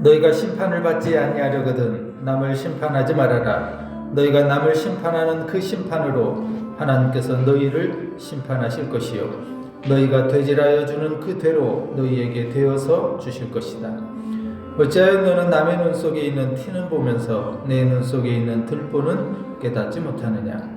너희가 심판을 받지 아니하려거든 남을 심판하지 말아라. 너희가 남을 심판하는 그 심판으로 하나님께서 너희를 심판하실 것이요 너희가 되질하여 주는 그 대로 너희에게 되어서 주실 것이다. 어찌하여 너는 남의 눈 속에 있는 티는 보면서 내 눈 속에 있는 들보는 깨닫지 못하느냐.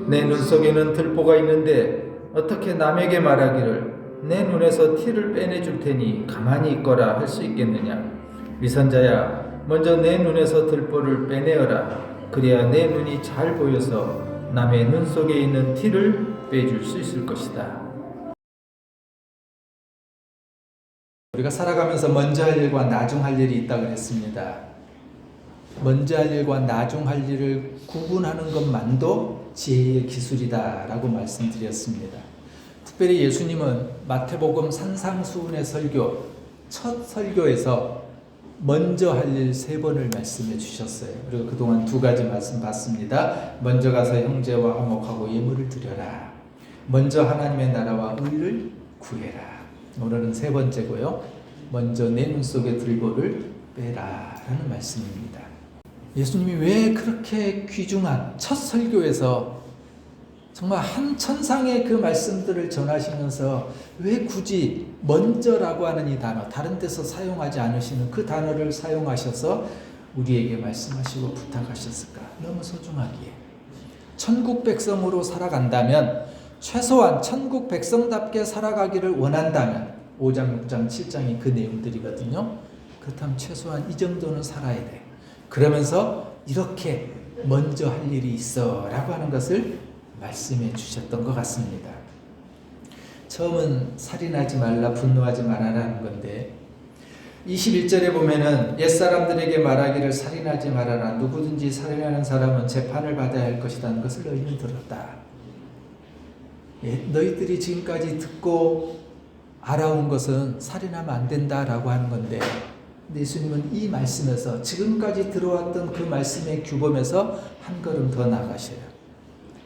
내 눈 속에는 들보가 있는데 어떻게 남에게 말하기를 내 눈에서 티를 빼내줄 테니 가만히 있거라 할 수 있겠느냐. 위선자야, 먼저 내 눈에서 들보를 빼내어라. 그래야 내 눈이 잘 보여서 남의 눈 속에 있는 티를 빼줄 수 있을 것이다. 우리가 살아가면서 먼저 할 일과 나중 할 일이 있다고 그랬습니다. 먼저 할 일과 나중 할 일을 구분하는 것만도 지혜의 기술이다라고 말씀드렸습니다. 특별히 예수님은 마태복음 산상수훈의 설교, 첫 설교에서 먼저 할 일 3번을 말씀해 주셨어요. 그리고 그동안 2가지 말씀 봤습니다. 먼저 가서 형제와 화목하고 예물을 드려라. 먼저 하나님의 나라와 의를 구해라. 오늘은 3번째고요. 먼저 내 눈 속에 들보를 빼라 라는 말씀입니다. 예수님이 왜 그렇게 귀중한 첫 설교에서 정말 한 천상의 그 말씀들을 전하시면서 왜 굳이 먼저라고 하는 이 단어, 다른 데서 사용하지 않으시는 그 단어를 사용하셔서 우리에게 말씀하시고 부탁하셨을까? 너무 소중하기에. 천국 백성으로 살아간다면, 최소한 천국 백성답게 살아가기를 원한다면 5장, 6장, 7장이 그 내용들이거든요. 그렇다면 최소한 이 정도는 살아야 돼. 그러면서 이렇게 먼저 할 일이 있어 라고 하는 것을 말씀해 주셨던 것 같습니다. 처음은 살인하지 말라, 분노하지 말아라는 건데 21절에 보면은 옛사람들에게 말하기를 살인하지 말아라. 누구든지 살인하는 사람은 재판을 받아야 할 것이라는 것을 너희는 들었다. 너희들이 지금까지 듣고 알아온 것은 살인하면 안 된다라고 하는 건데 예수님은 이 말씀에서 지금까지 들어왔던 그 말씀의 규범에서 한 걸음 더 나가셔요.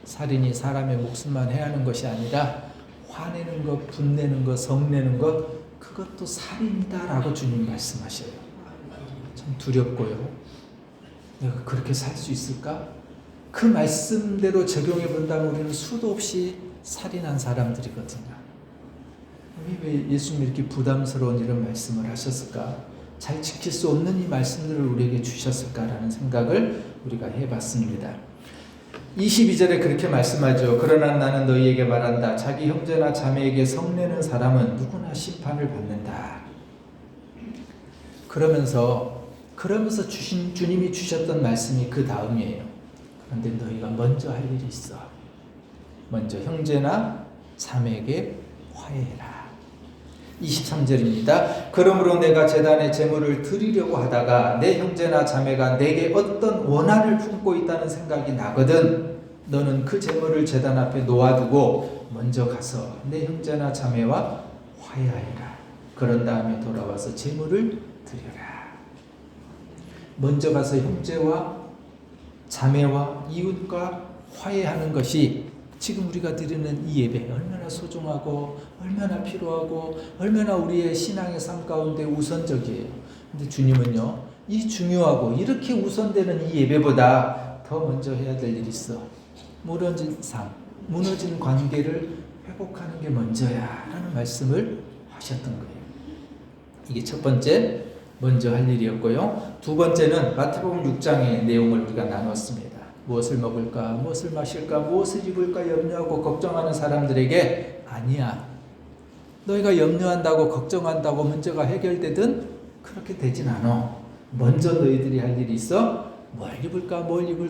살인이 사람의 목숨만 해하는 것이 아니라 화내는 것, 분내는 것, 성내는 것, 그것도 살인이다라고 주님 말씀하셔요. 참 두렵고요. 내가 그렇게 살 수 있을까? 그 말씀대로 적용해 본다면 우리는 수도 없이 살인한 사람들이거든요. 왜 예수님이 이렇게 부담스러운 이런 말씀을 하셨을까? 잘 지킬 수 없는 이 말씀들을 우리에게 주셨을까라는 생각을 우리가 해봤습니다. 22절에 그렇게 말씀하죠. 그러나 나는 너희에게 말한다. 자기 형제나 자매에게 성내는 사람은 누구나 심판을 받는다. 그러면서 주님이 주셨던 말씀이 그 다음이에요. 그런데 너희가 먼저 할 일이 있어. 먼저 형제나 자매에게 화해해라. 23절입니다. 그러므로 내가 제단에 제물을 드리려고 하다가 내 형제나 자매가 내게 어떤 원한을 품고 있다는 생각이 나거든 너는 그 제물을 제단 앞에 놓아두고 먼저 가서 내 형제나 자매와 화해하여라. 그런 다음에 돌아와서 제물을 드려라. 먼저 가서 형제와 자매와 이웃과 화해하는 것이 지금 우리가 드리는 이 예배 얼마나 소중하고 얼마나 필요하고 얼마나 우리의 신앙의 삶 가운데 우선적이에요. 근데 주님은요, 이 중요하고 이렇게 우선되는 이 예배보다 더 먼저 해야 될 일이 있어. 무너진 삶, 무너진 관계를 회복하는 게 먼저야 라는 말씀을 하셨던 거예요. 이게 첫 번째 먼저 할 일이었고요. 두 번째는 마태복음 6장의 내용을 우리가 나눴습니다. 무엇을 먹을까, 무엇을 마실까, 무엇을 입을까 염려하고 걱정하는 사람들에게 아니야. 너희가 염려한다고 걱정한다고 문제가 해결되든 그렇게 되진 않아. 먼저 너희들이 할 일이 있어. 뭘 입을까,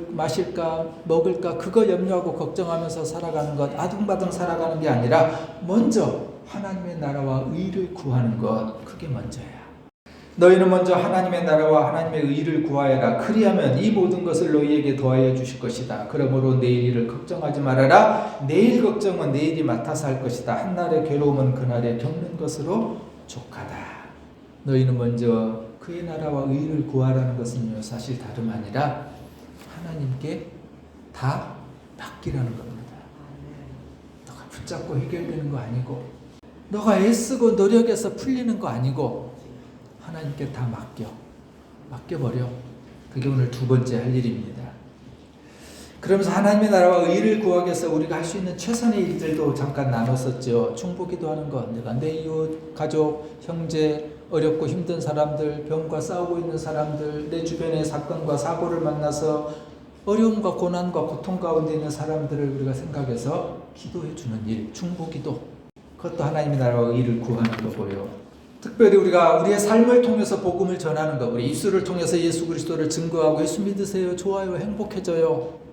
마실까, 먹을까 그거 염려하고 걱정하면서 살아가는 것, 아둥바둥 살아가는 게 아니라 먼저 하나님의 나라와 의를 구하는 것, 그게 먼저야. 너희는 먼저 하나님의 나라와 하나님의 의를 구하여라. 그리하면 이 모든 것을 너희에게 더하여 주실 것이다. 그러므로 내일 일을 걱정하지 말아라. 내일 걱정은 내일이 맡아서 할 것이다. 한날의 괴로움은 그날에 겪는 것으로 족하다. 너희는 먼저 그의 나라와 의를 구하라는 것은요, 사실 다름 아니라 하나님께 다 맡기라는 겁니다. 너가 붙잡고 해결되는 거 아니고, 너가 애쓰고 노력해서 풀리는 거 아니고 하나님께 다 맡겨. 맡겨버려. 그게 오늘 두 번째 할 일입니다. 그러면서 하나님의 나라와 의를 구하기 위해서 우리가 할 수 있는 최선의 일들도 잠깐 나눴었죠. 중보기도 하는 것, 내가 내 이웃, 가족, 형제, 어렵고 힘든 사람들, 병과 싸우고 있는 사람들, 내 주변의 사건과 사고를 만나서 어려움과 고난과 고통 가운데 있는 사람들을 우리가 생각해서 기도해 주는 일, 중보기도. 그것도 하나님의 나라와 의를 구하는 거고요. 특별히 우리가 우리의 삶을 통해서 복음을 전하는 것, 우리 입술을 통해서 예수 그리스도를 증거하고 예수 믿으세요, 좋아요, 행복해져요.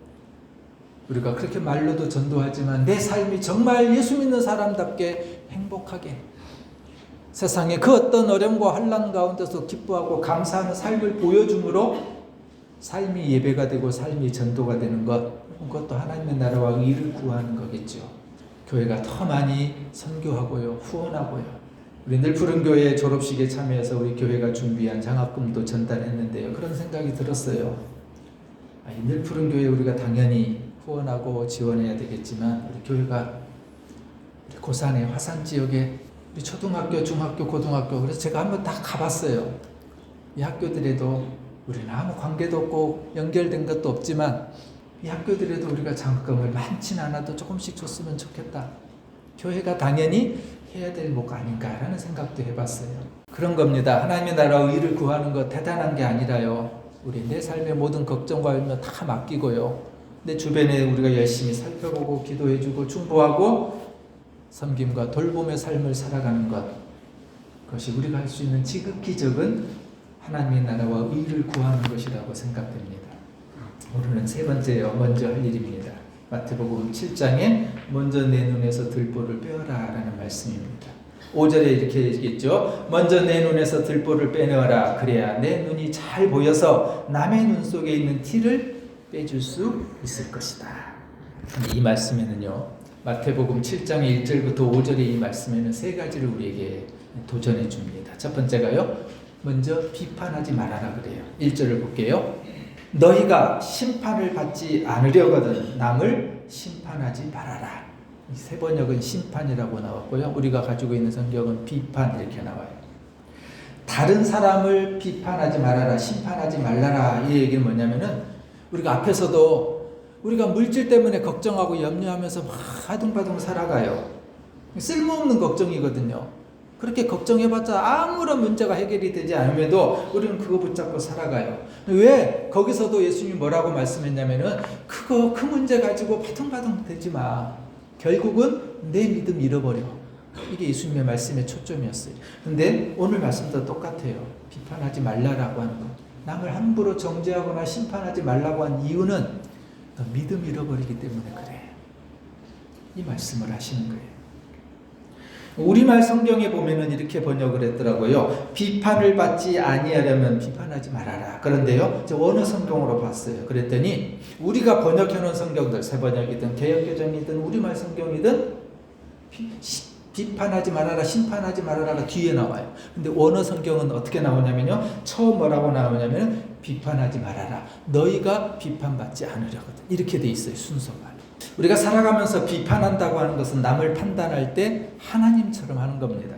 우리가 그렇게 말로도 전도하지만 내 삶이 정말 예수 믿는 사람답게 행복하게 세상에 그 어떤 어려움과 환난 가운데서 기뻐하고 감사하는 삶을 보여줌으로 삶이 예배가 되고 삶이 전도가 되는 것, 그것도 하나님의 나라와 의를 구하는 거겠죠. 교회가 더 많이 선교하고요, 후원하고요. 우리 늘 푸른 교회 졸업식에 참여해서 우리 교회가 준비한 장학금도 전달했는데요. 그런 생각이 들었어요. 늘 푸른 교회 우리가 당연히 후원하고 지원해야 되겠지만 우리 교회가 우리 고산의 화산 지역에 우리 초등학교, 중학교, 고등학교, 그래서 제가 한번 다 가봤어요. 이 학교들에도 우리는 아무 관계도 없고 연결된 것도 없지만 이 학교들에도 우리가 장학금을 많지는 않아도 조금씩 줬으면 좋겠다. 교회가 당연히 해야 될 목 아닌가라는 생각도 해봤어요. 그런 겁니다. 하나님의 나라와 의를 구하는 것 대단한 게 아니라요. 우리 내 삶의 모든 걱정과 염려 다 맡기고요. 내 주변에 우리가 열심히 살펴보고 기도해주고 중보하고 섬김과 돌봄의 삶을 살아가는 것, 그것이 우리가 할 수 있는 지극히 적은 하나님의 나라와 의를 구하는 것이라고 생각됩니다. 오늘은 세 번째요, 먼저 할 일입니다. 마태복음 7장에 먼저 내 눈에서 들보를 빼어라 라는 말씀입니다. 5절에 이렇게 얘기했죠. 먼저 내 눈에서 들보를 빼내어라. 그래야 내 눈이 잘 보여서 남의 눈 속에 있는 티를 빼줄 수 있을 것이다. 이 말씀에는요, 마태복음 7장의 1절부터 5절의 이 말씀에는 세 가지를 우리에게 도전해 줍니다. 첫 번째가요, 먼저 비판하지 말아라 그래요. 1절을 볼게요. 너희가 심판을 받지 않으려거든 남을 심판하지 말아라. 이 세 번역은 심판이라고 나왔고요. 우리가 가지고 있는 성경은 비판 이렇게 나와요. 다른 사람을 비판하지 말아라, 심판하지 말라라. 이 얘기는 뭐냐면은 우리가 앞에서도 우리가 물질 때문에 걱정하고 염려하면서 막 아둥바둥 살아가요. 쓸모없는 걱정이거든요. 그렇게 걱정해봤자 아무런 문제가 해결이 되지 않음에도 우리는 그거 붙잡고 살아가요. 왜? 거기서도 예수님이 뭐라고 말씀했냐면은 그 문제 가지고 바둥바둥 되지 마. 결국은 내 믿음 잃어버려. 이게 예수님의 말씀의 초점이었어요. 근데 오늘 말씀도 똑같아요. 비판하지 말라라고 하는 것. 남을 함부로 정죄하거나 심판하지 말라고 한 이유는 너 믿음 잃어버리기 때문에 그래. 이 말씀을 하시는 거예요. 우리말 성경에 보면은 이렇게 번역을 했더라고요. 비판을 받지 아니하려면 비판하지 말아라. 그런데요, 저 원어 성경으로 봤어요. 그랬더니 우리가 번역해놓은 성경들, 새번역이든 개역개정이든 우리말 성경이든 비판하지 말아라, 심판하지 말아라가 뒤에 나와요. 근데 원어 성경은 어떻게 나오냐면요, 처음 뭐라고 나오냐면 비판하지 말아라. 너희가 비판받지 않으려거든. 이렇게 돼 있어요, 순서가. 우리가 살아가면서 비판한다고 하는 것은 남을 판단할 때 하나님처럼 하는 겁니다.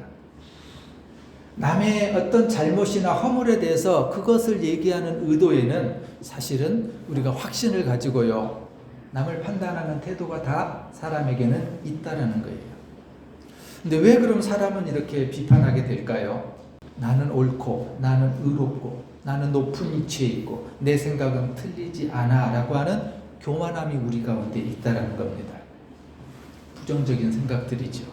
남의 어떤 잘못이나 허물에 대해서 그것을 얘기하는 의도에는 사실은 우리가 확신을 가지고요, 남을 판단하는 태도가 다 사람에게는 있다라는 거예요. 근데 왜 그럼 사람은 이렇게 비판하게 될까요? 나는 옳고 나는 의롭고 나는 높은 위치에 있고 내 생각은 틀리지 않아 라고 하는 교만함이 우리 가운데 있다는 겁니다. 부정적인 생각들이죠.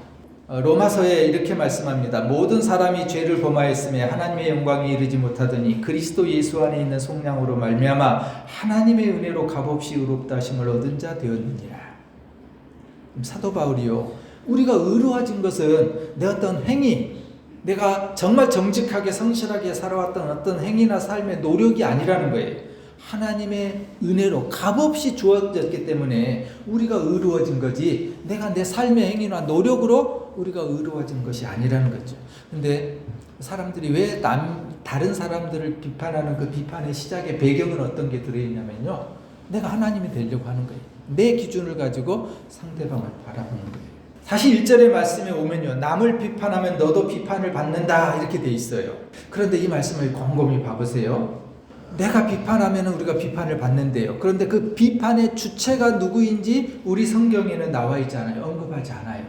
로마서에 이렇게 말씀합니다. 모든 사람이 죄를 범하였음에 하나님의 영광에 이르지 못하더니 그리스도 예수 안에 있는 속량으로 말미암아 하나님의 은혜로 값없이 의롭다 하심을 얻은 자 되었느니라. 사도 바울이요, 우리가 의로워진 것은 내 어떤 행위, 내가 정말 정직하게 성실하게 살아왔던 어떤 행위나 삶의 노력이 아니라는 거예요. 하나님의 은혜로 값없이 주어졌기 때문에 우리가 의로워진 거지, 내가 내 삶의 행위나 노력으로 우리가 의로워진 것이 아니라는 거죠. 근데 사람들이 왜 다른 사람들을 비판하는 그 비판의 시작의 배경은 어떤 게 들어있냐면요, 내가 하나님이 되려고 하는 거예요. 내 기준을 가지고 상대방을 바라보는 거예요. 다시 1절의 말씀에 오면요, 남을 비판하면 너도 비판을 받는다 이렇게 돼 있어요. 그런데 이 말씀을 곰곰이 봐보세요. 내가 비판하면 우리가 비판을 받는데요. 그런데 그 비판의 주체가 누구인지 우리 성경에는 나와 있지 않아요. 언급하지 않아요.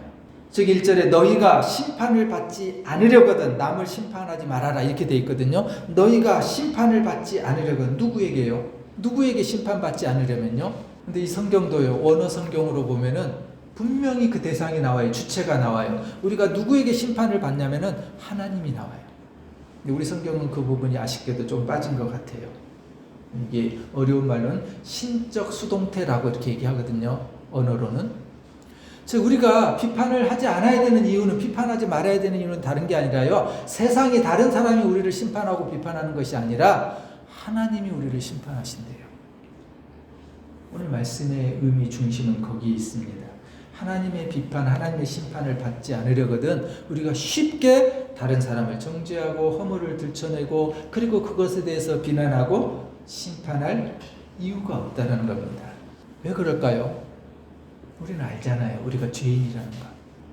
즉 1절에 너희가 심판을 받지 않으려거든 남을 심판하지 말아라 이렇게 돼 있거든요. 너희가 심판을 받지 않으려거든 누구에게요? 누구에게 심판받지 않으려면요? 근데 이 성경도요. 원어 성경으로 보면은 분명히 그 대상이 나와요. 주체가 나와요. 우리가 누구에게 심판을 받냐면은 하나님이 나와요. 근데 우리 성경은 그 부분이 아쉽게도 좀 빠진 것 같아요. 이게 어려운 말로는 신적 수동태라고 이렇게 얘기하거든요. 언어로는. 즉 우리가 비판을 하지 않아야 되는 이유는 비판하지 말아야 되는 이유는 다른 게 아니라요. 세상에 다른 사람이 우리를 심판하고 비판하는 것이 아니라 하나님이 우리를 심판하신대요. 오늘 말씀의 의미 중심은 거기에 있습니다. 하나님의 비판, 하나님의 심판을 받지 않으려거든 우리가 쉽게 다른 사람을 정죄하고 허물을 들춰내고 그리고 그것에 대해서 비난하고 심판할 이유가 없다는 겁니다. 왜 그럴까요? 우리는 알잖아요. 우리가 죄인이라는 거.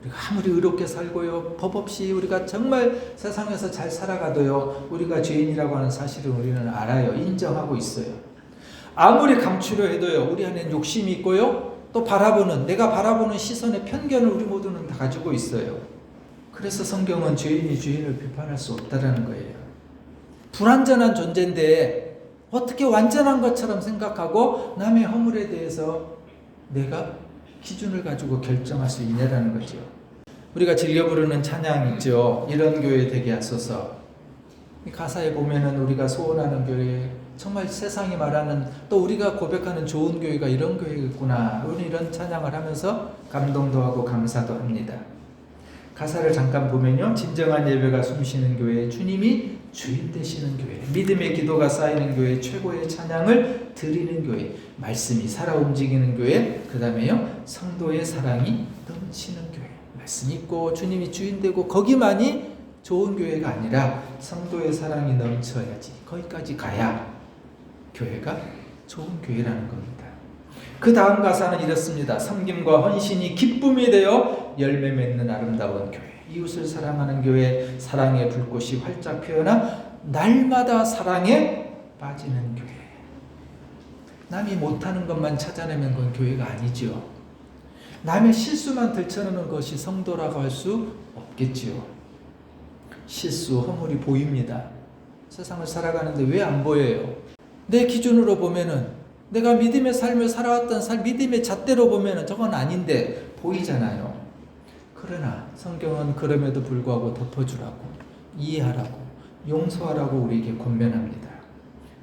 우리가 아무리 의롭게 살고요. 법 없이 우리가 정말 세상에서 잘 살아가도요. 우리가 죄인이라고 하는 사실은 우리는 알아요. 인정하고 있어요. 아무리 감추려 해도요. 우리 안에는 욕심이 있고요. 또 내가 바라보는 시선의 편견을 우리 모두는 다 가지고 있어요. 그래서 성경은 죄인이 죄인을 비판할 수 없다라는 거예요. 불완전한 존재인데 어떻게 완전한 것처럼 생각하고 남의 허물에 대해서 내가 기준을 가지고 결정할 수 있냐라는 거죠. 우리가 즐겨 부르는 찬양 있죠. 이런 교회 되게 하소서. 가사에 보면은 우리가 소원하는 교회 정말 세상이 말하는 또 우리가 고백하는 좋은 교회가 이런 교회겠구나. 우리 이런 찬양을 하면서 감동도 하고 감사도 합니다. 가사를 잠깐 보면요. 진정한 예배가 숨쉬는 교회, 주님이 주인 되시는 교회, 믿음의 기도가 쌓이는 교회, 최고의 찬양을 드리는 교회, 말씀이 살아 움직이는 교회, 그 다음에요. 성도의 사랑이 넘치는 교회. 말씀 있고 주님이 주인 되고 거기만이 좋은 교회가 아니라 성도의 사랑이 넘쳐야지. 거기까지 가야 교회가 좋은 교회라는 겁니다. 그 다음 가사는 이렇습니다. 섬김과 헌신이 기쁨이 되어 열매 맺는 아름다운 교회. 이웃을 사랑하는 교회, 사랑의 불꽃이 활짝 피어나 날마다 사랑에 빠지는 교회. 남이 못하는 것만 찾아내면 그건 교회가 아니죠. 남의 실수만 들춰내는 것이 성도라고 할 수 없겠지요. 실수, 허물이 보입니다. 세상을 살아가는데 왜 안 보여요? 내 기준으로 보면은 내가 믿음의 삶을 살아왔던 믿음의 잣대로 보면은 저건 아닌데 보이잖아요. 그러나 성경은 그럼에도 불구하고 덮어주라고, 이해하라고, 용서하라고 우리에게 권면합니다.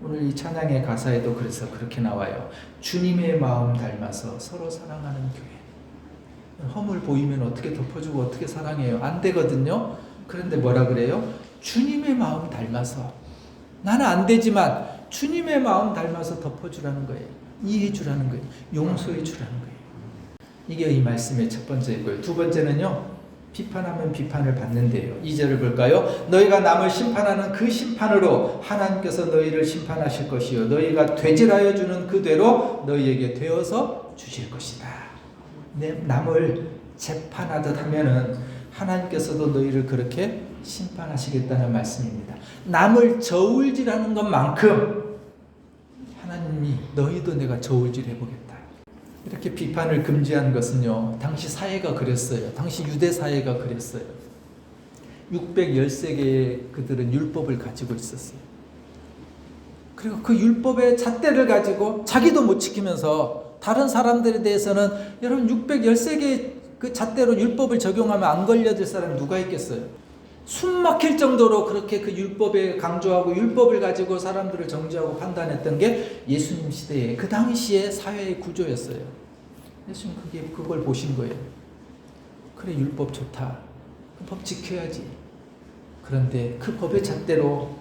오늘 이 찬양의 가사에도 그래서 그렇게 나와요. 주님의 마음 닮아서 서로 사랑하는 교회. 허물 보이면 어떻게 덮어주고 어떻게 사랑해요? 안 되거든요. 그런데 뭐라 그래요? 주님의 마음 닮아서. 나는 안 되지만 주님의 마음 닮아서 덮어주라는 거예요. 이해해주라는 거예요. 용서해주라는 거예요. 이게 이 말씀의 첫 번째이고요. 두 번째는요. 비판하면 비판을 받는데요. 2절을 볼까요? 너희가 남을 심판하는 그 심판으로 하나님께서 너희를 심판하실 것이요 너희가 되질하여 주는 그 대로 너희에게 되어서 주실 것이다. 남을 재판하듯 하면은 하나님께서도 너희를 그렇게 심판하시겠다는 말씀입니다. 남을 저울질하는 것만큼 하나님이 너희도 내가 저울질 해보겠다. 이렇게 비판을 금지한 것은요. 당시 사회가 그랬어요. 당시 유대 사회가 그랬어요. 613개의 그들은 율법을 가지고 있었어요. 그리고 그 율법의 잣대를 가지고 자기도 못 지키면서 다른 사람들에 대해서는 여러분 613개의 그 잣대로 율법을 적용하면 안 걸려들 사람이 누가 있겠어요? 숨 막힐 정도로 그렇게 그 율법에 강조하고 율법을 가지고 사람들을 정죄하고 판단했던 게 예수님 시대에 그 당시의 사회의 구조였어요. 예수님 그걸 보신 거예요. 그래 율법 좋다. 그 법 지켜야지. 그런데 그 법의 잣대로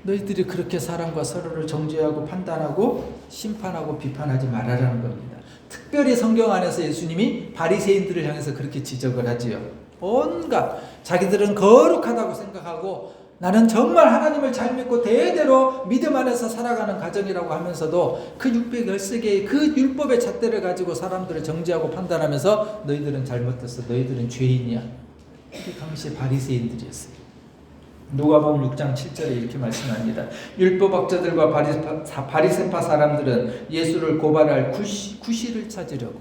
너희들이 그렇게 사람과 서로를 정죄하고 판단하고 심판하고 비판하지 말아라는 겁니다. 특별히 성경 안에서 예수님이 바리새인들을 향해서 그렇게 지적을 하지요. 온갖 자기들은 거룩하다고 생각하고 나는 정말 하나님을 잘 믿고 대대로 믿음 안에서 살아가는 가정이라고 하면서도 그 613개의 그 율법의 잣대를 가지고 사람들을 정죄하고 판단하면서 너희들은 잘못했어. 너희들은 죄인이야. 이게 당시의 바리새인들이었어요. 누가복음 6장 7절에 이렇게 말씀합니다. 율법학자들과 바리새파 사람들은 예수를 고발할 구실을 찾으려고,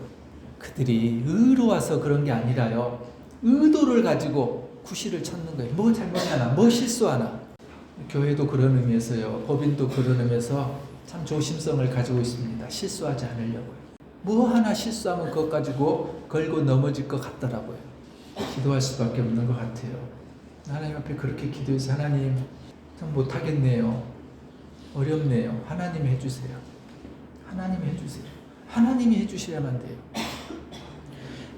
그들이 의로워서 그런 게 아니라요, 의도를 가지고 구실을 찾는 거예요. 뭐 잘못하나, 뭐 실수하나. 교회도 그런 의미에서요, 법인도 그런 의미에서 참 조심성을 가지고 있습니다. 실수하지 않으려고요. 뭐 하나 실수하면 그것 가지고 걸고 넘어질 것 같더라고요. 기도할 수밖에 없는 것 같아요. 하나님 앞에 그렇게 기도해서 하나님 참 못하겠네요, 어렵네요, 하나님 해주세요, 하나님 해주세요. 하나님이 해주셔야만 돼요.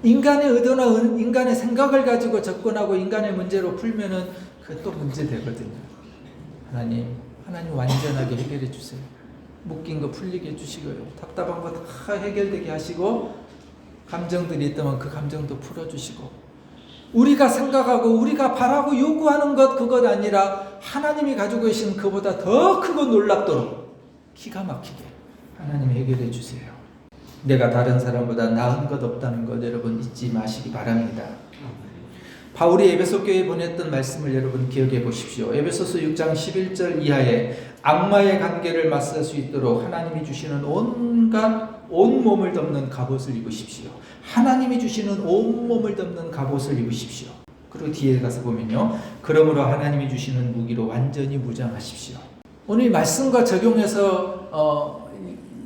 인간의 의도나 인간의 생각을 가지고 접근하고 인간의 문제로 풀면은 그것도 문제 되거든요. 하나님 완전하게 해결해 주세요. 묶인 거 풀리게 해주시고요, 답답한 거 다 해결되게 하시고, 감정들이 있다면 그 감정도 풀어주시고, 우리가 생각하고 우리가 바라고 요구하는 것, 그것 아니라 하나님이 가지고 계신 그보다 더 크고 놀랍도록 기가 막히게 하나님이 해결해 주세요. 내가 다른 사람보다 나은 것 없다는 것 여러분 잊지 마시기 바랍니다. 바울이 에베소 교회에 보냈던 말씀을 여러분 기억해 보십시오. 에베소서 6장 11절 이하에 악마의 관계를 맞설 수 있도록 하나님이 주시는 온 몸을 덮는 갑옷을 입으십시오. 하나님이 주시는 온 몸을 덮는 갑옷을 입으십시오. 그리고 뒤에 가서 보면요, 그러므로 하나님이 주시는 무기로 완전히 무장하십시오. 오늘 말씀과 적용해서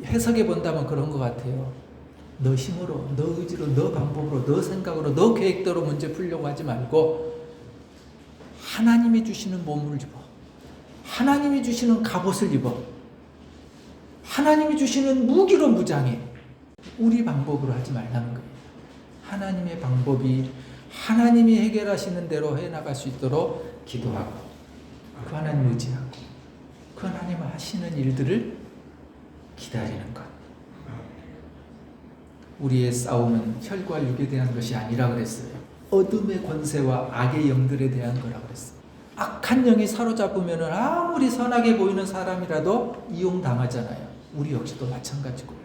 해석해 본다면 그런 것 같아요. 너 힘으로, 너 의지로, 너 방법으로, 너 생각으로, 너 계획대로 문제 풀려고 하지 말고 하나님이 주시는 몸을 입어, 하나님이 주시는 갑옷을 입어, 하나님이 주시는 무기로 무장해. 우리 방법으로 하지 말라는 거예요. 하나님의 방법이 하나님이 해결하시는 대로 해나갈 수 있도록 기도하고, 그 하나님 의지하고, 그 하나님 하시는 일들을 기다리는 것. 우리의 싸움은 혈과 육에 대한 것이 아니라 그랬어요. 어둠의 권세와 악의 영들에 대한 거라 그랬어요. 악한 영이 사로잡으면 아무리 선하게 보이는 사람이라도 이용당하잖아요. 우리 역시도 마찬가지고요.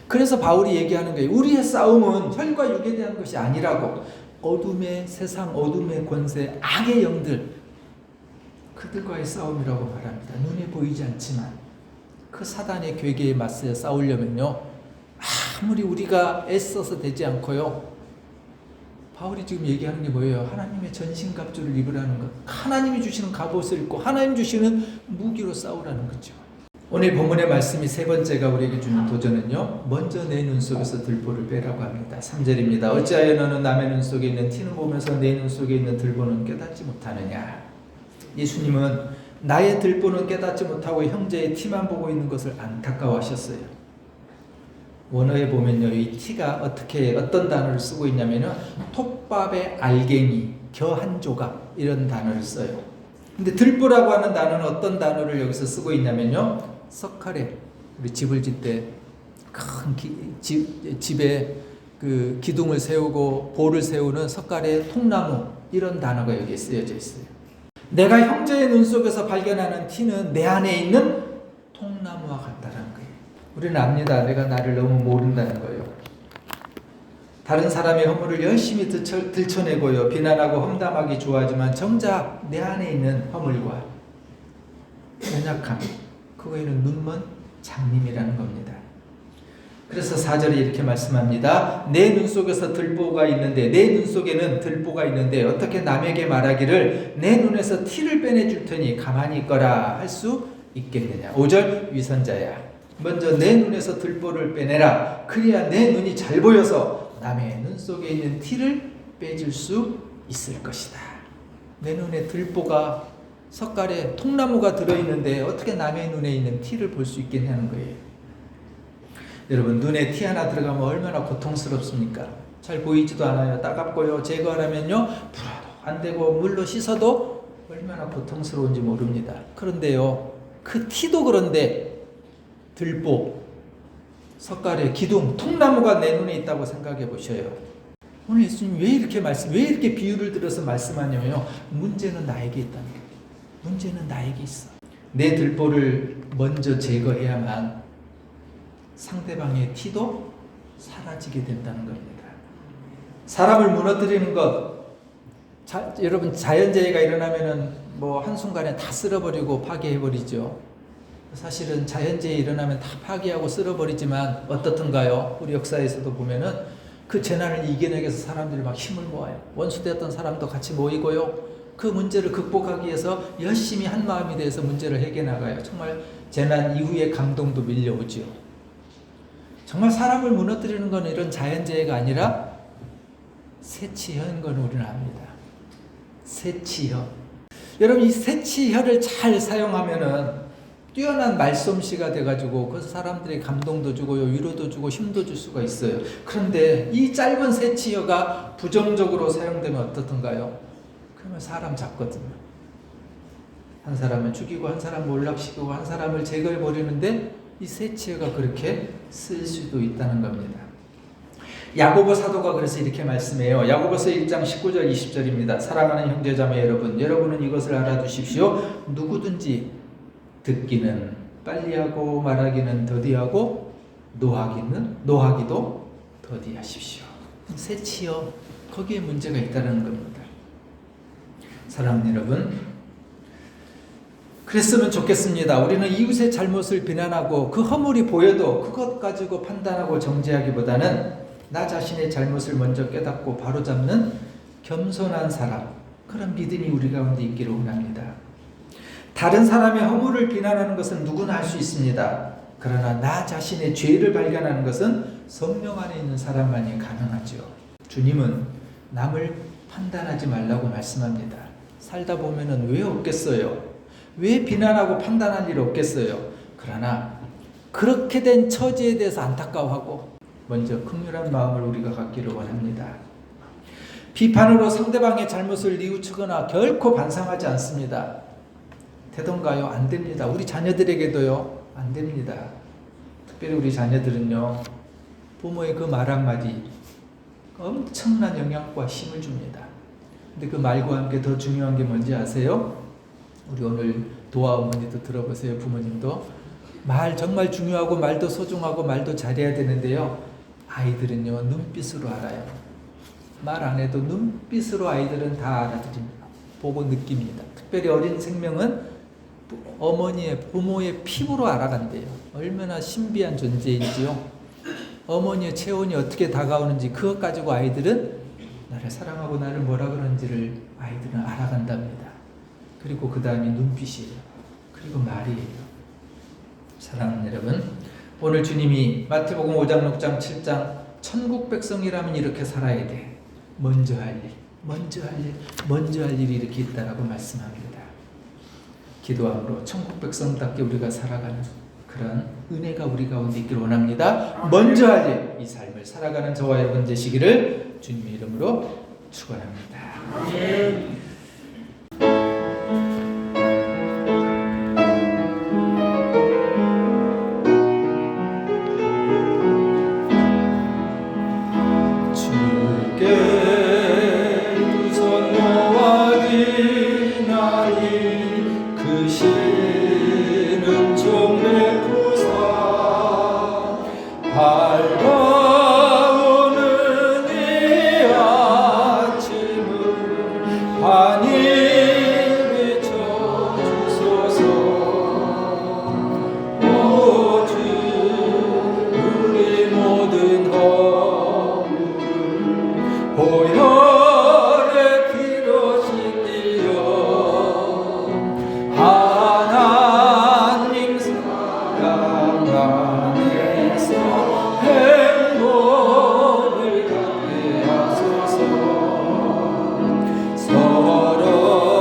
그래서 바울이 얘기하는 거예요. 우리의 싸움은 혈과 육에 대한 것이 아니라고. 어둠의 세상, 어둠의 권세, 악의 영들, 그들과의 싸움이라고 말합니다. 눈에 보이지 않지만 그 사단의 괴계에 맞서 싸우려면요, 아무리 우리가 애써서 되지 않고요, 바울이 지금 얘기하는 게 뭐예요? 하나님의 전신갑주를 입으라는 것, 하나님이 주시는 갑옷을 입고 하나님 주시는 무기로 싸우라는 거죠. 오늘 본문의 말씀이 세 번째가 우리에게 주는 도전은요, 먼저 내 눈 속에서 들보를 빼라고 합니다. 3절입니다. 어찌하여 너는 남의 눈 속에 있는 티는 보면서 내 눈 속에 있는 들보는 깨닫지 못하느냐. 예수님은 나의 들보는 깨닫지 못하고 형제의 티만 보고 있는 것을 안타까워하셨어요. 원어에 보면요, 이 티가 어떤 단어를 쓰고 있냐면요, 톱밥의 알갱이, 겨 한 조각, 이런 단어를 써요. 근데 들보라고 하는 단어는 어떤 단어를 여기서 쓰고 있냐면요, 석가래, 우리 집을 짓 때 큰 집에 그 기둥을 세우고 보를 세우는 석가래, 통나무, 이런 단어가 여기에 쓰여져 있어요. 내가 형제의 눈 속에서 발견하는 티는 내 안에 있는 통나무와 같다라는 거예요. 우리는 압니다. 내가 나를 너무 모른다는 거예요. 다른 사람의 허물을 열심히 들춰내고요, 비난하고 험담하기 좋아하지만 정작 내 안에 있는 허물과 연약함, 그거에는 눈먼 장님이라는 겁니다. 그래서 4절에 이렇게 말씀합니다. 내 눈 속에서 들보가 있는데, 내 눈 속에는 들보가 있는데 어떻게 남에게 말하기를 내 눈에서 티를 빼내줄 테니 가만히 있거라 할 수 있겠느냐. 5절, 위선자야, 먼저 내 눈에서 들보를 빼내라. 그래야 내 눈이 잘 보여서 남의 눈 속에 있는 티를 빼줄 수 있을 것이다. 내 눈에 들보가, 석가래, 통나무가 들어있는데 어떻게 남의 눈에 있는 티를 볼 수 있겠냐는 거예요. 여러분, 눈에 티 하나 들어가면 얼마나 고통스럽습니까? 잘 보이지도 않아요. 따갑고요. 제거하려면요, 불어도 안 되고 물로 씻어도 얼마나 고통스러운지 모릅니다. 그런데요, 그 티도 그런데 들보, 석가래, 기둥, 통나무가 내 눈에 있다고 생각해 보셔요. 오늘 예수님 왜 이렇게 비유를 들어서 말씀하냐면요, 문제는 나에게 있다는 거예요. 문제는 나에게 있어. 내 들보를 먼저 제거해야만 상대방의 티도 사라지게 된다는 겁니다. 사람을 무너뜨리는 것, 여러분, 자연재해가 일어나면은 뭐 한순간에 다 쓸어버리고 파괴해버리죠. 사실은 자연재해 일어나면 다 파괴하고 쓸어버리지만 어떻든가요? 우리 역사에서도 보면은 그 재난을 이겨내기 위해서 사람들이 막 힘을 모아요. 원수되었던 사람도 같이 모이고요. 그 문제를 극복하기 위해서 열심히 한 마음이 돼서 문제를 해결해 나가요. 정말 재난 이후에 감동도 밀려오죠. 정말 사람을 무너뜨리는 건 이런 자연재해가 아니라 새치혈인 건 우리는 압니다. 새치혈. 여러분, 이 새치혈을 잘 사용하면은 뛰어난 말솜씨가 돼가지고 그 사람들이 감동도 주고요, 위로도 주고 힘도 줄 수가 있어요. 그런데 이 짧은 새치혈가 부정적으로 사용되면 어떻던가요? 그러면 사람 잡거든요. 한 사람은 죽이고 한 사람 몰락시키고 한 사람을 제거해버리는데 이 새치혈가 그렇게 쓸 수도 있다는 겁니다. 야고보 사도가 그래서 이렇게 말씀해요. 야고보서 1장 19절 20절입니다. 사랑하는 형제자매 여러분, 여러분은 이것을 알아두십시오. 누구든지 듣기는 빨리하고 말하기는 더디하고 노하기도 더디하십시오. 새치여, 거기에 문제가 있다는 겁니다. 사랑하는 여러분, 그랬으면 좋겠습니다. 우리는 이웃의 잘못을 비난하고 그 허물이 보여도 그것 가지고 판단하고 정죄하기보다는 나 자신의 잘못을 먼저 깨닫고 바로잡는 겸손한 사람, 그런 믿음이 우리 가운데 있기를 원합니다. 다른 사람의 허물을 비난하는 것은 누구나 할 수 있습니다. 그러나 나 자신의 죄를 발견하는 것은 성령 안에 있는 사람만이 가능하죠. 주님은 남을 판단하지 말라고 말씀합니다. 살다 보면은 왜 없겠어요? 왜 비난하고 판단할 일 없겠어요? 그러나 그렇게 된 처지에 대해서 안타까워하고 먼저 긍휼한 마음을 우리가 갖기를 원합니다. 비판으로 상대방의 잘못을 뉘우치거나 결코 반성하지 않습니다. 되던가요? 안 됩니다. 우리 자녀들에게도요, 안 됩니다. 특별히 우리 자녀들은요, 부모의 그 말 한마디 엄청난 영향과 힘을 줍니다. 근데 그 말과 함께 더 중요한 게 뭔지 아세요? 우리 오늘 도와 어머니도 들어보세요. 부모님도 말 정말 중요하고 말도 소중하고 말도 잘해야 되는데요, 아이들은요 눈빛으로 알아요. 말 안 해도 눈빛으로 아이들은 다 알아들입니다. 보고 느낍니다. 특별히 어린 생명은 부모의 피부로 알아간대요. 얼마나 신비한 존재인지요. 어머니의 체온이 어떻게 다가오는지 그것 가지고 아이들은 나를 사랑하고 나를 뭐라 그러는지를 아이들은 알아간답니다. 그리고 그 다음이 눈빛이에요. 그리고 말이에요. 사랑하는 여러분, 오늘 주님이 마태복음 5장, 6장, 7장 천국 백성이라면 이렇게 살아야 돼. 먼저 할 일이 이렇게 있다라고 말씀합니다. 기도함으로 천국 백성답게 우리가 살아가는 그런 은혜가 우리 가운데 있기를 원합니다. 먼저 할 일, 이 삶을 살아가는 저와 여러분 되시기를 주님의 이름으로 축원합니다. 아멘. 행복을 갖게 하소서. 서로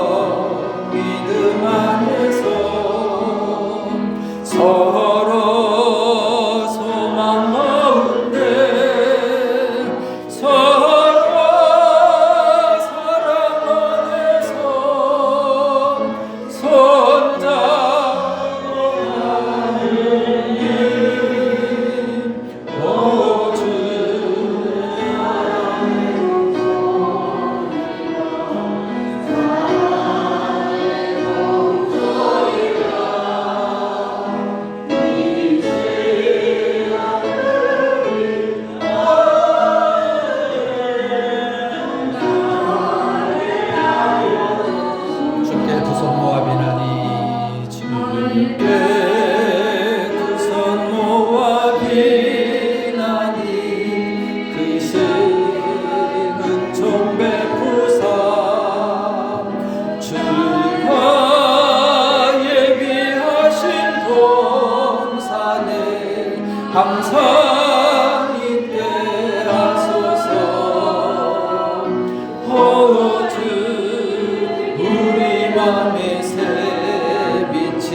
마음의 새빛이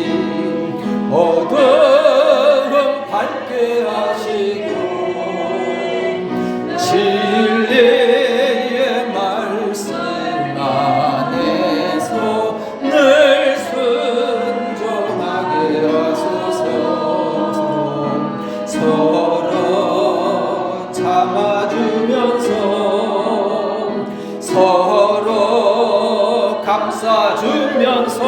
어두움 밝게 하시고 진리의 말씀 안에서 늘 순종하게 하소서. 서로 참아주면서 서로 감싸주면서